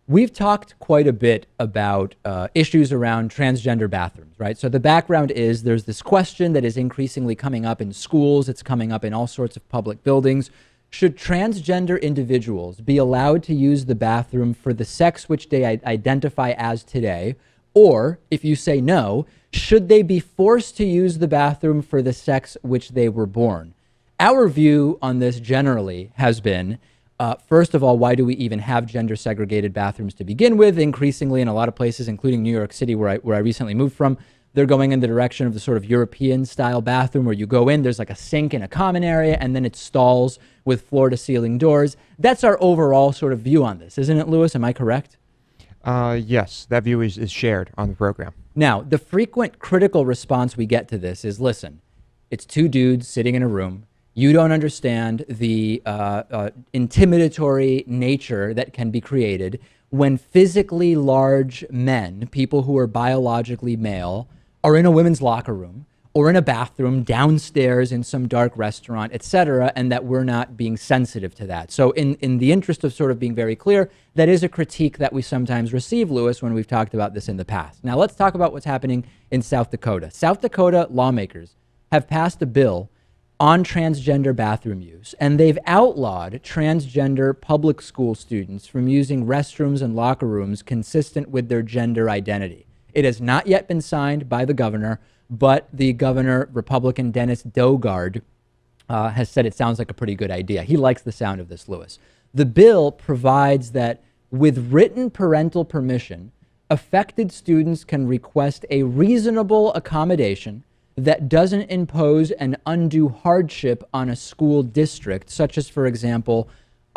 We've talked quite a bit about issues around transgender bathrooms, right? So the background is there's this question that is increasingly coming up in schools. It's coming up in all sorts of public buildings. Should transgender individuals be allowed to use the bathroom for the sex which they identify as today? Or if you say no, should they be forced to use the bathroom for the sex which they were born? Our view on this generally has been, first of all, why do we even have gender segregated bathrooms to begin with? Increasingly in a lot of places, including New York City, where I recently moved from, they're going in the direction of the sort of European style bathroom where you go in, there's like a sink in a common area, and then it stalls with floor to ceiling doors. That's our overall sort of view on this, isn't it, Lewis? Am I correct? Yes, that view is shared on the program. Now, the frequent critical response we get to this is, listen, it's two dudes sitting in a room. You don't understand the intimidatory nature that can be created when physically large men, people who are biologically male, are in a women's locker room or in a bathroom downstairs in some dark restaurant, etc., and that we're not being sensitive to that. So in the interest of sort of being very clear, that is a critique that we sometimes receive, Lewis, when we've talked about this in the past. Now let's talk about what's happening in South Dakota. South Dakota lawmakers have passed a bill on transgender bathroom use, and they've outlawed transgender public school students from using restrooms and locker rooms consistent with their gender identity. It has not yet been signed by the governor, but the governor, Republican Dennis Daugaard, has said it sounds like a pretty good idea. He likes the sound of this, Lewis. The bill provides that with written parental permission, affected students can request a reasonable accommodation that doesn't impose an undue hardship on a school district, such as, for example,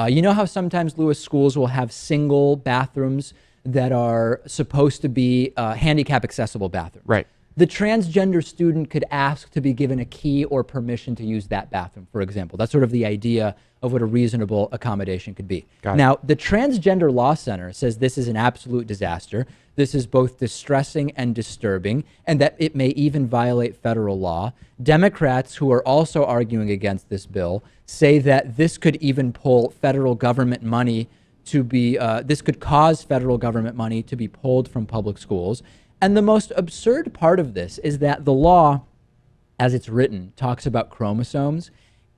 you know how sometimes, Lewis, schools will have single bathrooms that are supposed to be handicap accessible bathrooms. Right. The transgender student could ask to be given a key or permission to use that bathroom, for example. That's sort of the idea of what a reasonable accommodation could be. Now, the Transgender Law Center says this is an absolute disaster. This is both distressing and disturbing, and that it may even violate federal law. Democrats, who are also arguing against this bill, say that this could even pull federal government money to be, this could cause federal government money to be pulled from public schools. And the most absurd part of this is that the law, as it's written, talks about chromosomes,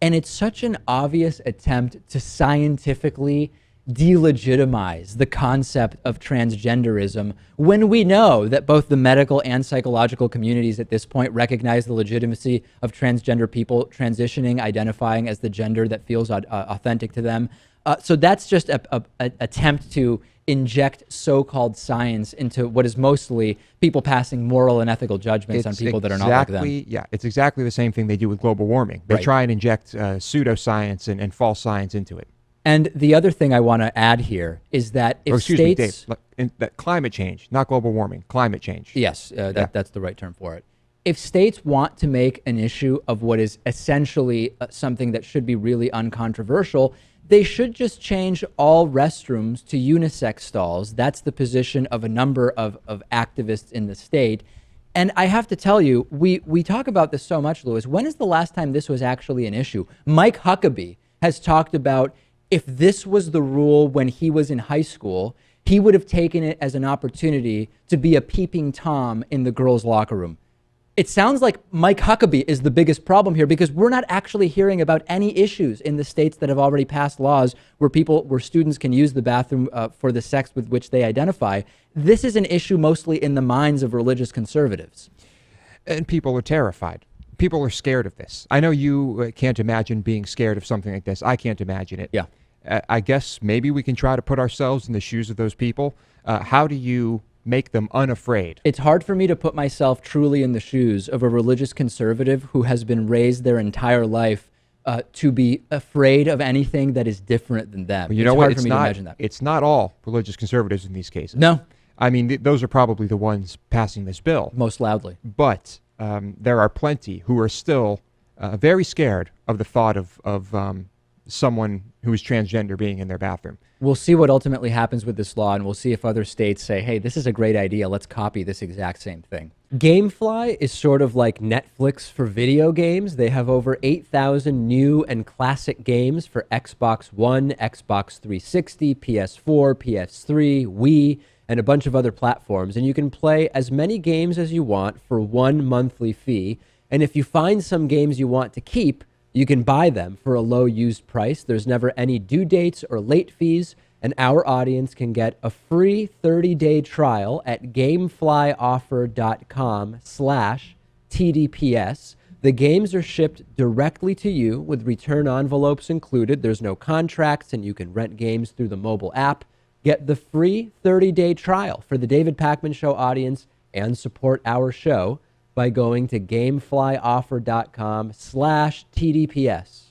and it's such an obvious attempt to scientifically delegitimize the concept of transgenderism when we know that both the medical and psychological communities at this point recognize the legitimacy of transgender people transitioning, identifying as the gender that feels authentic to them. So that's just an attempt to inject so-called science into what is mostly people passing moral and ethical judgments on people that are not like them. Yeah, it's exactly the same thing they do with global warming. They try and inject pseudoscience and false science into it. And the other thing I want to add here is that if states... that climate change, not global warming, climate change. Yes, that's the right term for it. If states want to make an issue of what is essentially something that should be really uncontroversial, they should just change all restrooms to unisex stalls. That's the position of a number of activists in the state. And I have to tell you, we talk about this so much, Lewis. When is the last time this was actually an issue? Mike Huckabee has talked about if this was the rule when he was in high school, he would have taken it as an opportunity to be a peeping Tom in the girls' locker room. It sounds like Mike Huckabee is the biggest problem here because we're not actually hearing about any issues in the states that have already passed laws where students can use the bathroom for the sex with which they identify. This is an issue mostly in the minds of religious conservatives. And people are terrified. People are scared of this. I know you can't imagine being scared of something like this. I can't imagine it. Yeah. I guess maybe we can try to put ourselves in the shoes of those people. How do you make them unafraid? It's hard for me to put myself truly in the shoes of a religious conservative who has been raised their entire life to be afraid of anything that is different than them. Well, you know what? It's not all religious conservatives in these cases. No. I mean, those are probably the ones passing this bill. Most loudly. But there are plenty who are still very scared of the thought of someone who is transgender being in their bathroom. We'll see what ultimately happens with this law, and we'll see if other states say, hey, this is a great idea. Let's copy this exact same thing. GameFly is sort of like Netflix for video games. They have over 8,000 new and classic games for Xbox One, Xbox 360, PS4, PS3, Wii, and a bunch of other platforms. And you can play as many games as you want for one monthly fee. And if you find some games you want to keep, you can buy them for a low used price. There's never any due dates or late fees. And our audience can get a free 30-day trial at gameflyoffer.com/TDPS. The games are shipped directly to you with return envelopes included. There's no contracts, and you can rent games through the mobile app. Get the free 30-day trial for the David Pakman Show audience and support our show by going to gameflyoffer.com/TDPS.